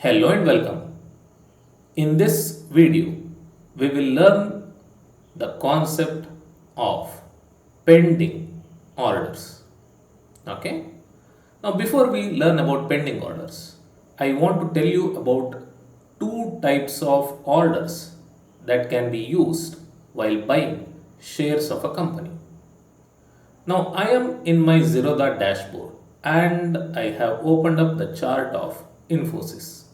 Hello and welcome. In this video, we will learn the concept of pending orders. Okay? Now, before we learn about pending orders, I want to tell you about two types of orders that can be used while buying shares of a company. Now, I am in my Zerodha dashboard and I have opened up the chart of Infosys.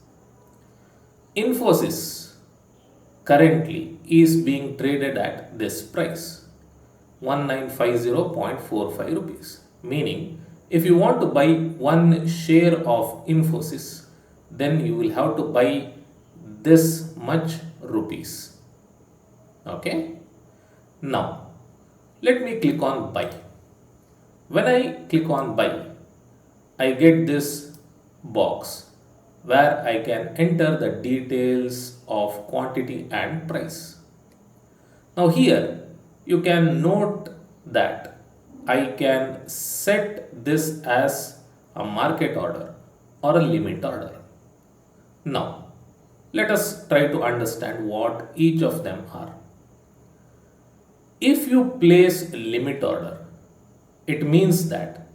Infosys currently is being traded at this price 1950.45 rupees, meaning if you want to buy one share of Infosys, then you will have to buy this much rupees. Okay, now let me click on buy. When I click on buy, I get this box where I can enter the details of quantity and price. Now here you can note that I can set this as a market order or a limit order. Now let us try to understand what each of them are. If you place a limit order, it means that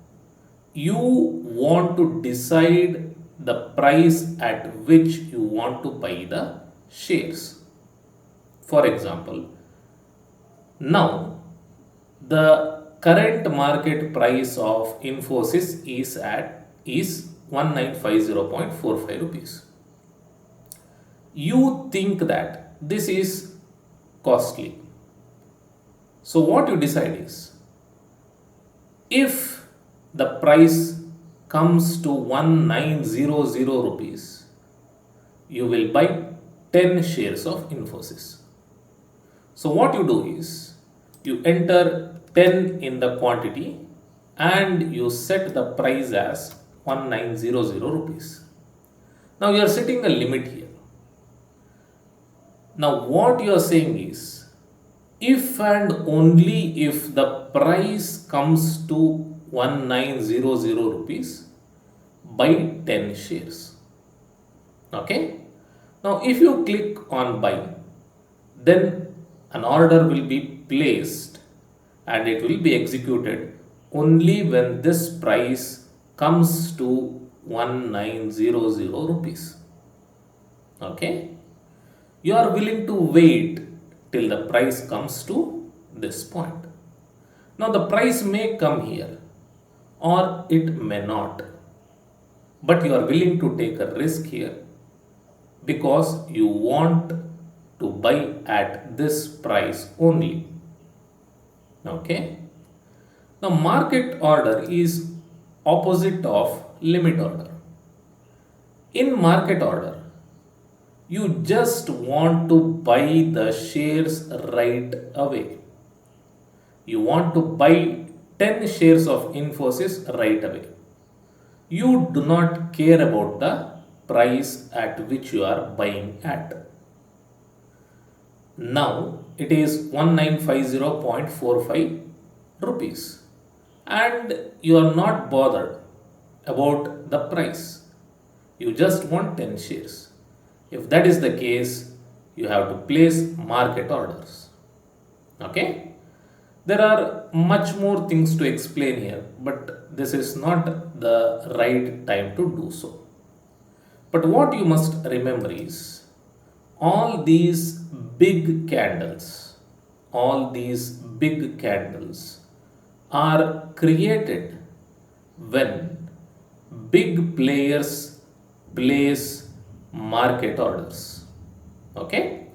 you want to decide the price at which you want to buy the shares. For example, now the current market price of Infosys is 1950.45 rupees. You think that this is costly. So what you decide is, if the price comes to 1900 rupees, you will buy 10 shares of Infosys. So what you do is, you enter 10 in the quantity and you set the price as 1900 rupees. Now you are setting a limit here. Now what you are saying is, if and only if the price comes to 1900 rupees, buy 10 shares. Okay. Now if you click on buy, then an order will be placed and it will be executed only when this price comes to 1900 rupees. Okay. You are willing to wait till the price comes to this point. Now the price may come here or it may not, but you are willing to take a risk here because you want to buy at this price only. Okay. Now market order is opposite of limit order. In market order, you just want to buy the shares right away. You want to buy 10 shares of Infosys right away. You do not care about the price at which you are buying at. Now it is 1950.45 rupees and you are not bothered about the price. You just want 10 shares. If that is the case, you have to place market orders. Okay. There are much more things to explain here, but this is not the right time to do so. But what you must remember is, all these big candles, are created when big players place market orders. Okay.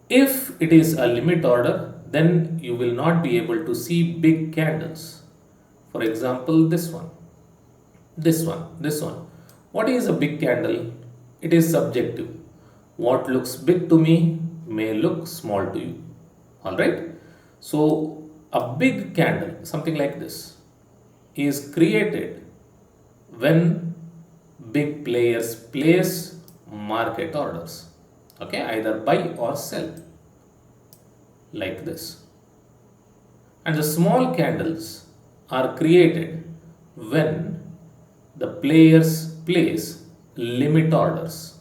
If it is a limit order, then you will not be able to see big candles. For example, this one. What is a big candle? It is subjective. What looks big to me may look small to you. Alright. So a big candle, something like this, is created when big players place market orders. Okay, either buy or sell, like this. And the small candles are created when the players place limit orders.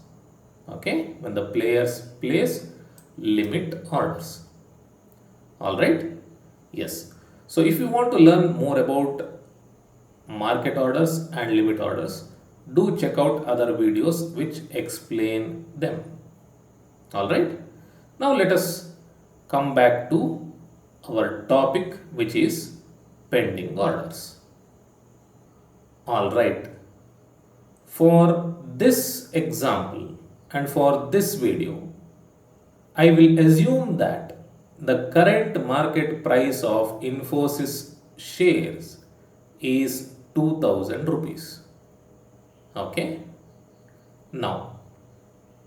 Okay, when the players place limit orders. All right. Yes. So if you want to learn more about market orders and limit orders, do check out other videos which explain them. All right. Now let us come back to our topic, which is pending orders. All right. For this example and for this video, I will assume that the current market price of Infosys shares is 2000 rupees. Okay. Now,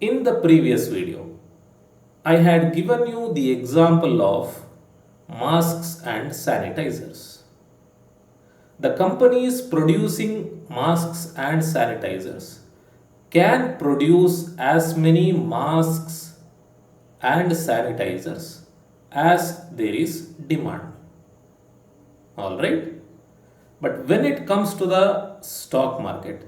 in the previous video, I had given you the example of masks and sanitizers. The companies producing masks and sanitizers can produce as many masks and sanitizers as there is demand. Alright? But when it comes to the stock market,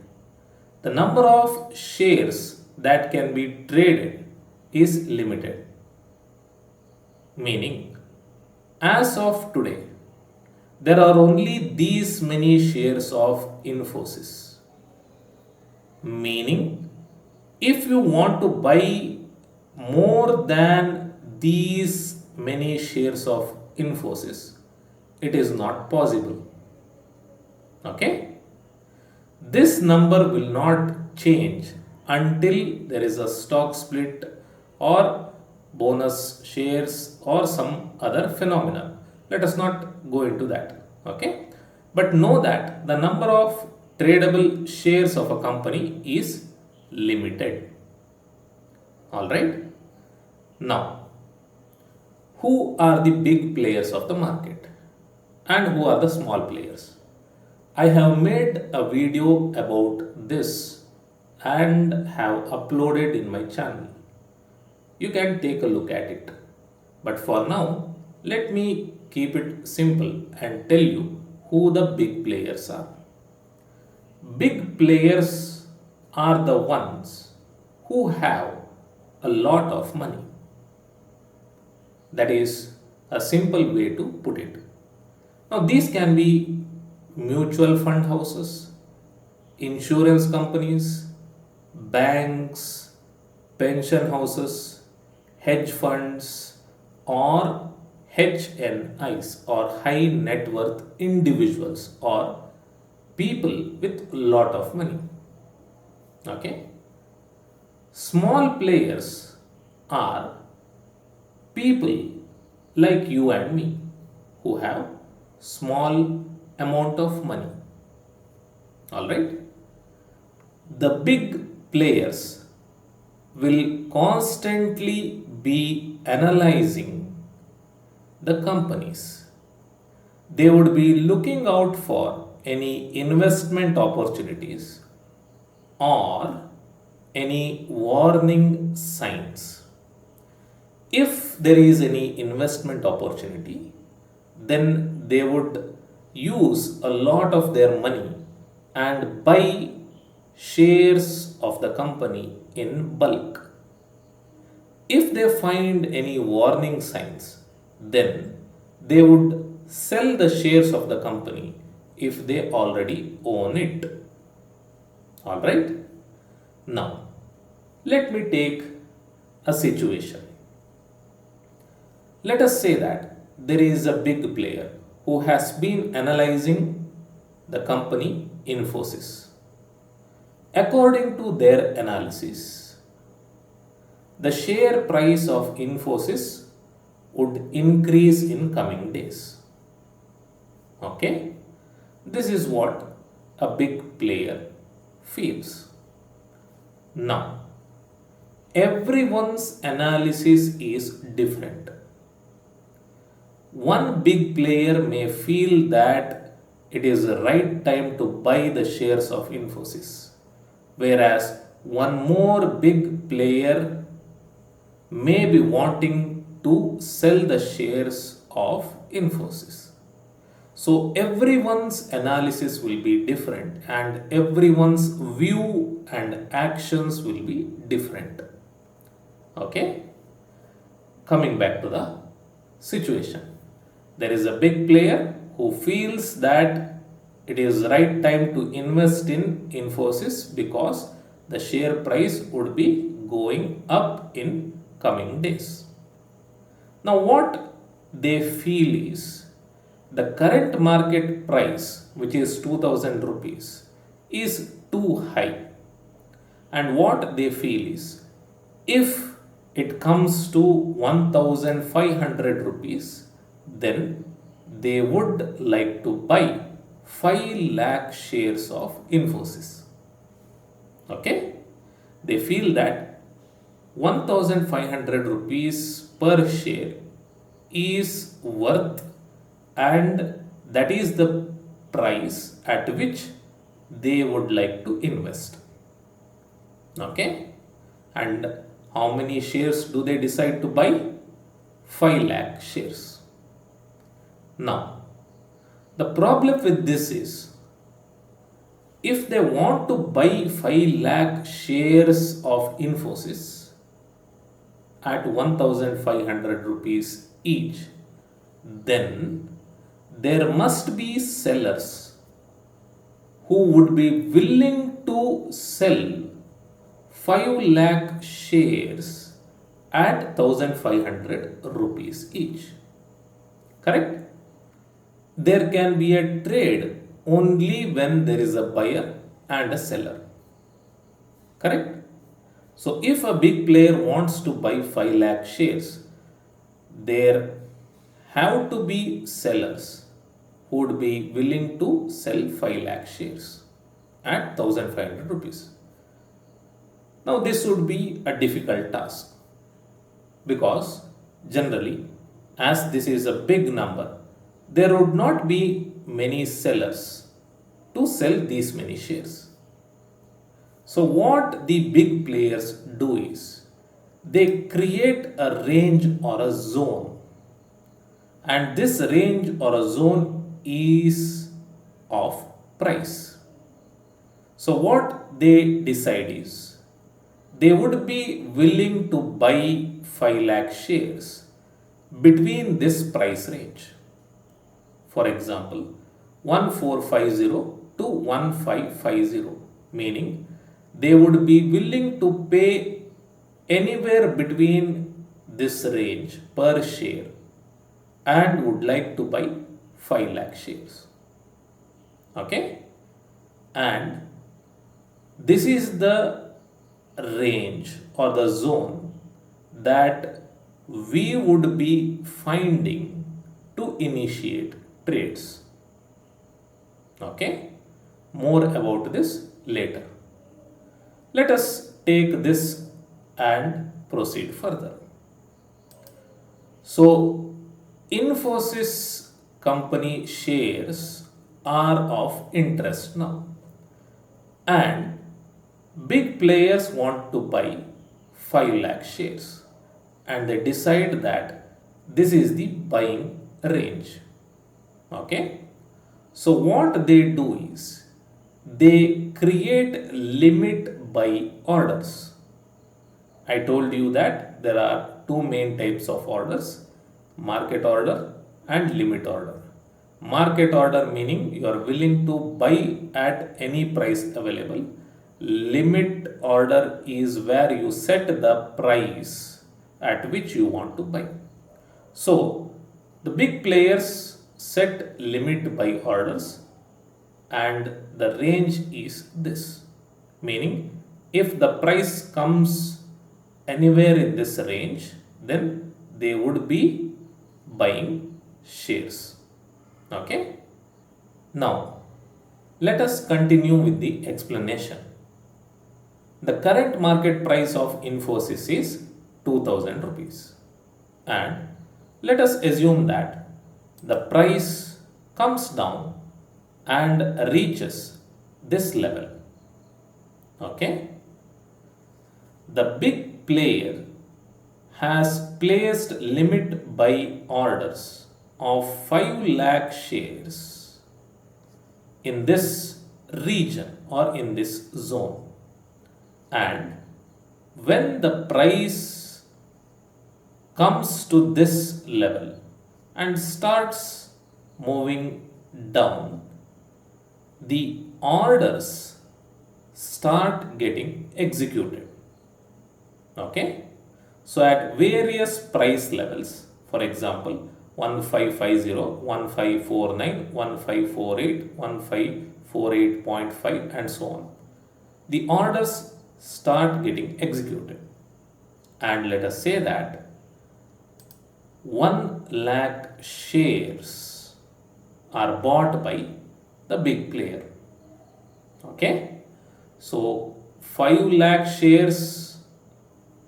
the number of shares that can be traded is limited. Meaning, as of today, there are only these many shares of Infosys. Meaning, if you want to buy more than these many shares of Infosys, it is not possible. Okay? This number will not change until there is a stock split or bonus shares or some other phenomena. Let us not go into that. Okay? But know that the number of tradable shares of a company is limited. Alright? Now, who are the big players of the market and who are the small players? I have made a video about this and have uploaded in my channel. You can take a look at it. But for now, let me keep it simple and tell you who the big players are. Big players are the ones who have a lot of money. That is a simple way to put it. Now, these can be mutual fund houses, insurance companies, banks, pension houses, hedge funds, or HNIs or high net worth individuals or people with a lot of money. Okay? Small players are people like you and me who have small amount of money. Alright? The big players will constantly be analyzing the companies. They would be looking out for any investment opportunities or any warning signs. If there is any investment opportunity, then they would use a lot of their money and buy shares of the company in bulk. If they find any warning signs, then they would sell the shares of the company if they already own it. Alright? Now, let me take a situation. Let us say that there is a big player who has been analyzing the company Infosys. According to their analysis, the share price of Infosys would increase in coming days. Okay? This is what a big player feels. Now, everyone's analysis is different. One big player may feel that it is the right time to buy the shares of Infosys, whereas one more big player may be wanting to sell the shares of Infosys. So everyone's analysis will be different and everyone's view and actions will be different. Okay? Coming back to the situation. There is a big player who feels that it is right time to invest in Infosys because the share price would be going up in coming days. Now what they feel is the current market price, which is 2000 rupees, is too high. And what they feel is if it comes to 1500 rupees, then they would like to buy 5 lakh shares of Infosys. Okay? They feel that 1500 rupees per share is worth, and that is the price at which they would like to invest. Okay? And how many shares do they decide to buy? 5 lakh shares. Now, the problem with this is if they want to buy 5 lakh shares of Infosys at 1500 rupees each, then there must be sellers who would be willing to sell 5 lakh shares at 1500 rupees each. Correct? There can be a trade only when there is a buyer and a seller. Correct? So if a big player wants to buy 5 lakh shares, there have to be sellers who would be willing to sell 5 lakh shares at 1500 rupees. Now this would be a difficult task because generally, as this is a big number, there would not be many sellers to sell these many shares. So what the big players do is they create a range or a zone, and this range or a zone is of price. So what they decide is they would be willing to buy 5 lakh shares between this price range. For example, 1450 to 1550, meaning they would be willing to pay anywhere between this range per share and would like to buy 5 lakh shares. Okay? And this is the range or the zone that we would be finding to initiate trades. Okay? More about this later. Let us take this and proceed further. So, Infosys company shares are of interest now, and big players want to buy 5 lakh shares, and they decide that this is the buying range. Okay? So what they do is they create limit buy orders. I told you that there are two main types of orders: market order and limit order. Market order meaning you are willing to buy at any price available. Limit order is where you set the price at which you want to buy. So the big players set limit buy orders, and the range is this, meaning if the price comes anywhere in this range, then they would be buying shares. Okay? Now, let us continue with the explanation. The current market price of Infosys is 2000 rupees, and let us assume that the price comes down and reaches this level. Okay? The big player has placed limit buy orders of 5 lakh shares in this region or in this zone, and when the price comes to this level and starts moving down, the orders start getting executed. Okay, so at various price levels, for example 1550, 1549, 1548, 1548.5 and so on, the orders start getting executed. And let us say that 1 lakh shares are bought by the big player. Okay, so 5 lakh shares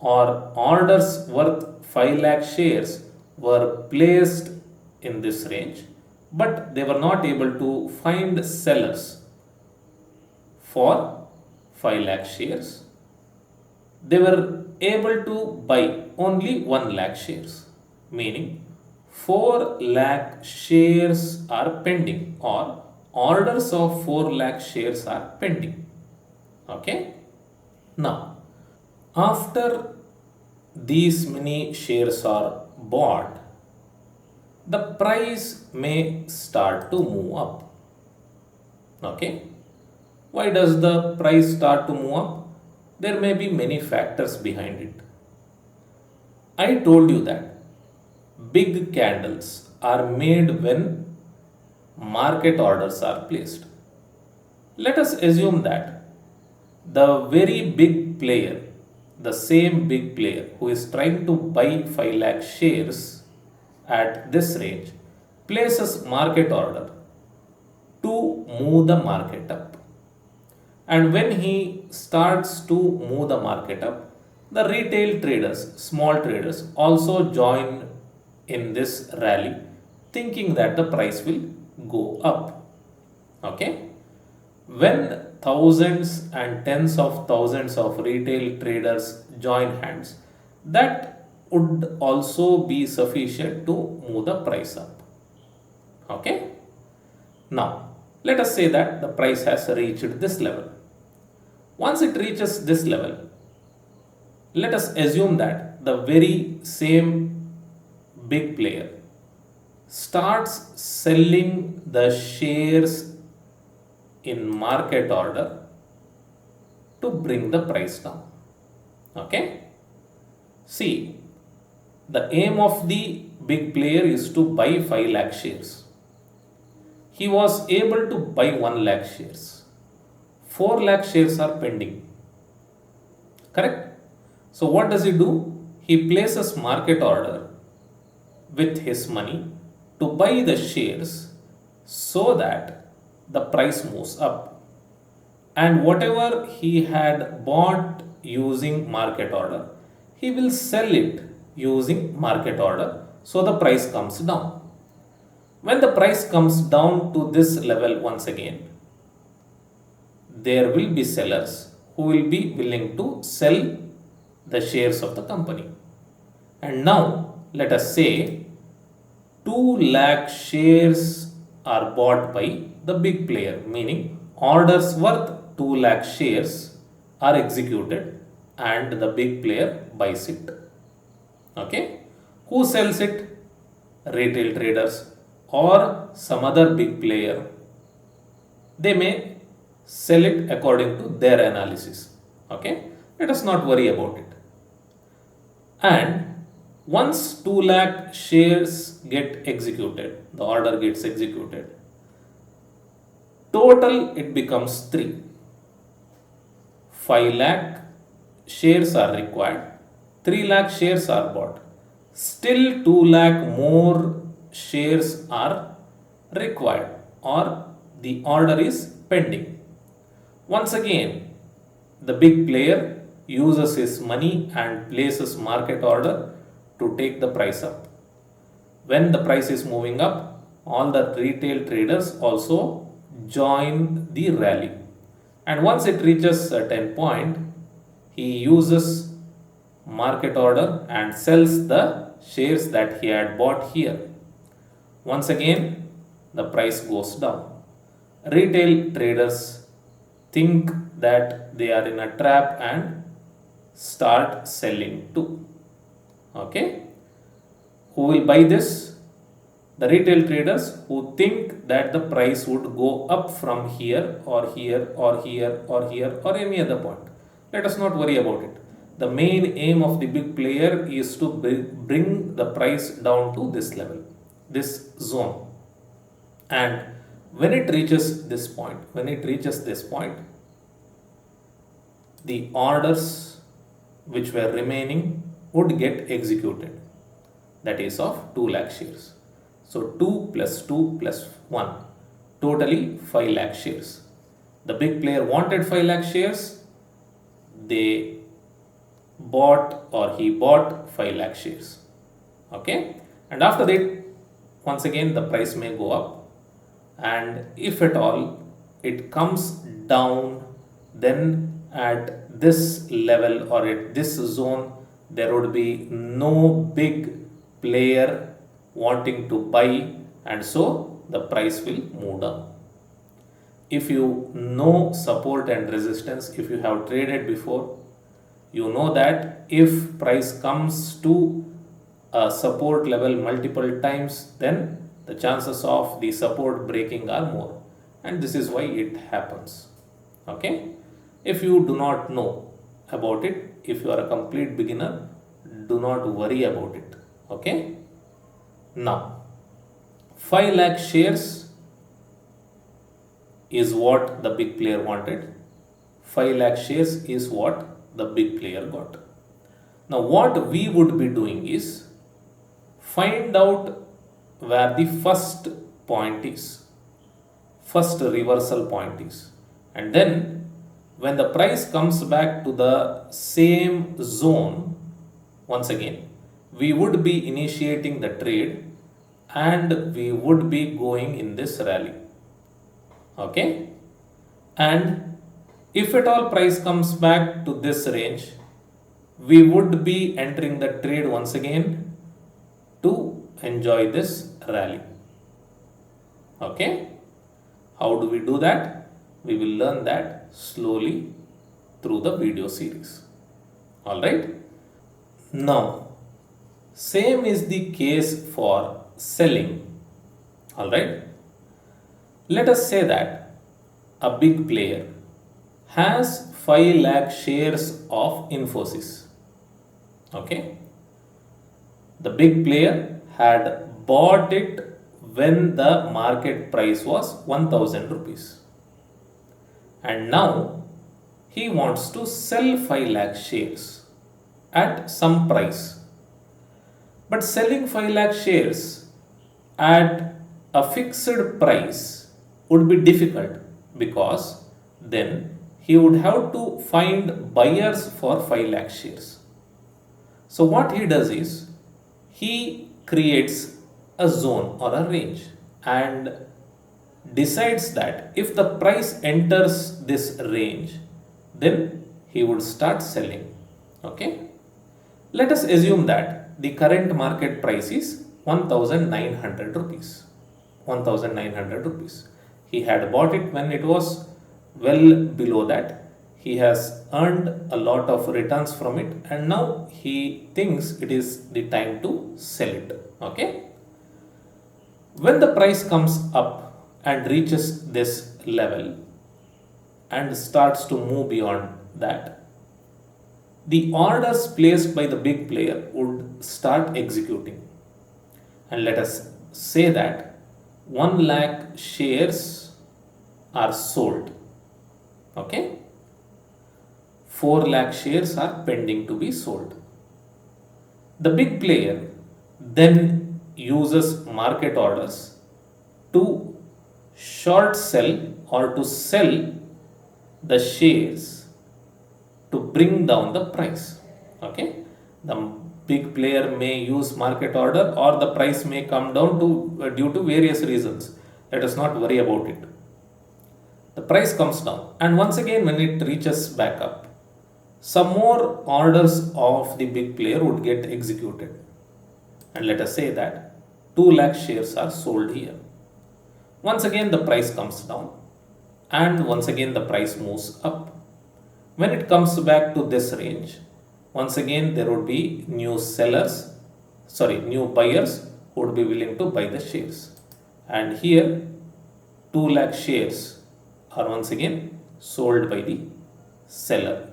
or orders worth 5 lakh shares were placed in this range, but they were not able to find sellers for 5 lakh shares. They were able to buy only 1 lakh shares, meaning 4 lakh shares are pending, or orders of 4 lakh shares are pending. Okay, now after these many shares are bought, the price may start to move up. Okay, why does the price start to move up? There may be many factors behind it. I told you that big candles are made when market orders are placed. Let us assume that the very big player, the same big player who is trying to buy 5 lakh shares at this range, places market order to move the market up. And when he starts to move the market up, the retail traders, small traders also join in this rally, thinking that the price will go up. Okay, when thousands and tens of thousands of retail traders join hands, that would also be sufficient to move the price up. Okay, now let us say that the price has reached this level. Once it reaches this level, let us assume that the very same big player starts selling the shares in market order to bring the price down. Okay, see, the aim of the big player is to buy 5 lakh shares. He was able to buy 1 lakh shares. 4 lakh shares are pending. Correct? So what does he do? He places market order with his money to buy the shares so that the price moves up. And whatever he had bought using market order, he will sell it using market order, so the price comes down. When the price comes down to this level once again, there will be sellers who will be willing to sell the shares of the company. And now let us say 2 lakh shares are bought by the big player, meaning orders worth 2 lakh shares are executed and the big player buys it. Okay, who sells it? Retail traders or some other big player. They may sell it according to their analysis. Okay, let us not worry about it. And once 2 lakh shares get executed, the order gets executed, total it becomes 3. 5 lakh shares are required, 3 lakh shares are bought, still 2 lakh more shares are required, or the order is pending. Once again, the big player uses his money and places market order to take the price up. When the price is moving up, all the retail traders also join the rally. And once it reaches a certain point, he uses market order and sells the shares that he had bought here. once again the price goes down. Retail traders think that they are in a trap and start selling too. Okay, who will buy this? The retail traders who think that the price would go up from here or here or here or here or any other point. Let us not worry about it. The main aim of the big player is to bring the price down to this level, this zone. And when it reaches this point, the orders which were remaining would get executed, that is of 2 lakh shares. So 2 plus 2 plus 1, totally 5 lakh shares. The big player wanted 5 lakh shares, he bought 5 lakh shares. Okay, and after that, once again the price may go up, and if at all it comes down, then at this level or at this zone there would be no big player wanting to buy, and so the price will move down. If you know support and resistance, if you have traded before, you know that if price comes to a support level multiple times, then the chances of the support breaking are more, and this is why it happens. Okay, if you do not know about it, if you are a complete beginner, do not worry about it. Okay, now 5 lakh shares is what the big player wanted. 5 lakh shares is what the big player got. Now what we would be doing is find out where the first point is, first reversal point is, and then when the price comes back to the same zone, once again we would be initiating the trade and we would be going in this rally. Okay, and if at all price comes back to this range, we would be entering the trade once again to enjoy this rally. Okay, how do we do that? We will learn that slowly through the video series. Alright, now same is the case for selling. Alright, let us say that a big player has 5 lakh shares of Infosys. Okay, the big player had bought it when the market price was 1000 rupees, and now he wants to sell 5 lakh shares at some price. But selling 5 lakh shares at a fixed price would be difficult, because then he would have to find buyers for 5 lakh shares. So what he does is he creates a zone or a range and decides that if the price enters this range, then he would start selling. Okay, let us assume that the current market price is 1900 rupees. 1900 rupees. He had bought it when it was well below that. He has earned a lot of returns from it, and now he thinks it is the time to sell it. Okay, when the price comes up and reaches this level and starts to move beyond that, the orders placed by the big player would start executing. And let us say that 1 lakh shares are sold. Okay, 4 lakh shares are pending to be sold. The big player then uses market orders to short sell or to sell the shares to bring down the price. Okay, the big player may use market order, or the price may come down due to various reasons. Let us not worry about it. The price comes down, and once again when it reaches back up, some more orders of the big player would get executed. And let us say that 2 lakh shares are sold here. Once again the price comes down and once again the price moves up. When it comes back to this range, once again there would be new buyers who would be willing to buy the shares. And here 2 lakh shares are once again sold by the seller,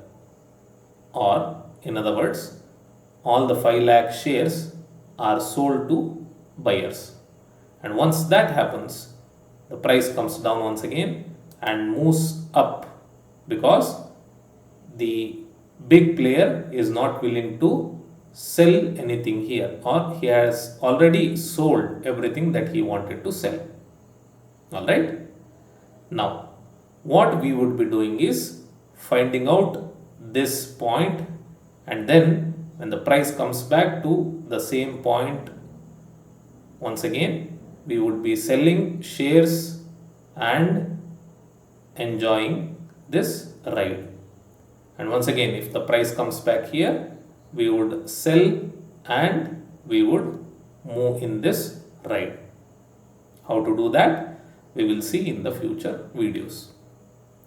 or in other words, all the 5 lakh shares are sold to buyers. And once that happens, the price comes down once again and moves up because the big player is not willing to sell anything here, or he has already sold everything that he wanted to sell. Alright. Now, what we would be doing is finding out this point, and then when the price comes back to the same point, once again we would be selling shares and enjoying this ride. And once again, if the price comes back here, we would sell and we would move in this ride. How to do that, we will see in the future videos.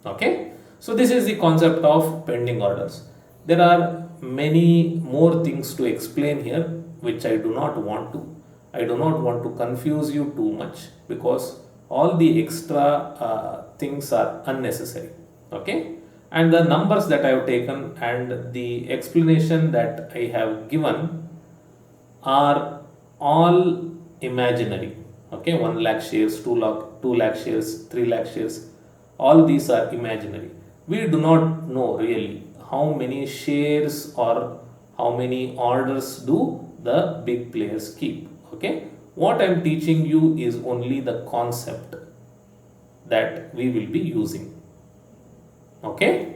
Okay, so this is the concept of pending orders. There are many more things to explain here which I do not want to confuse you too much, because all the extra things are unnecessary. Okay, and the numbers that I have taken and the explanation that I have given are all imaginary. Okay, 1 lakh shares, 2 lakh shares, 3 lakh shares, all these are imaginary. We do not know really how many shares or how many orders do the big players keep. Okay, what I am teaching you is only the concept that we will be using. Okay.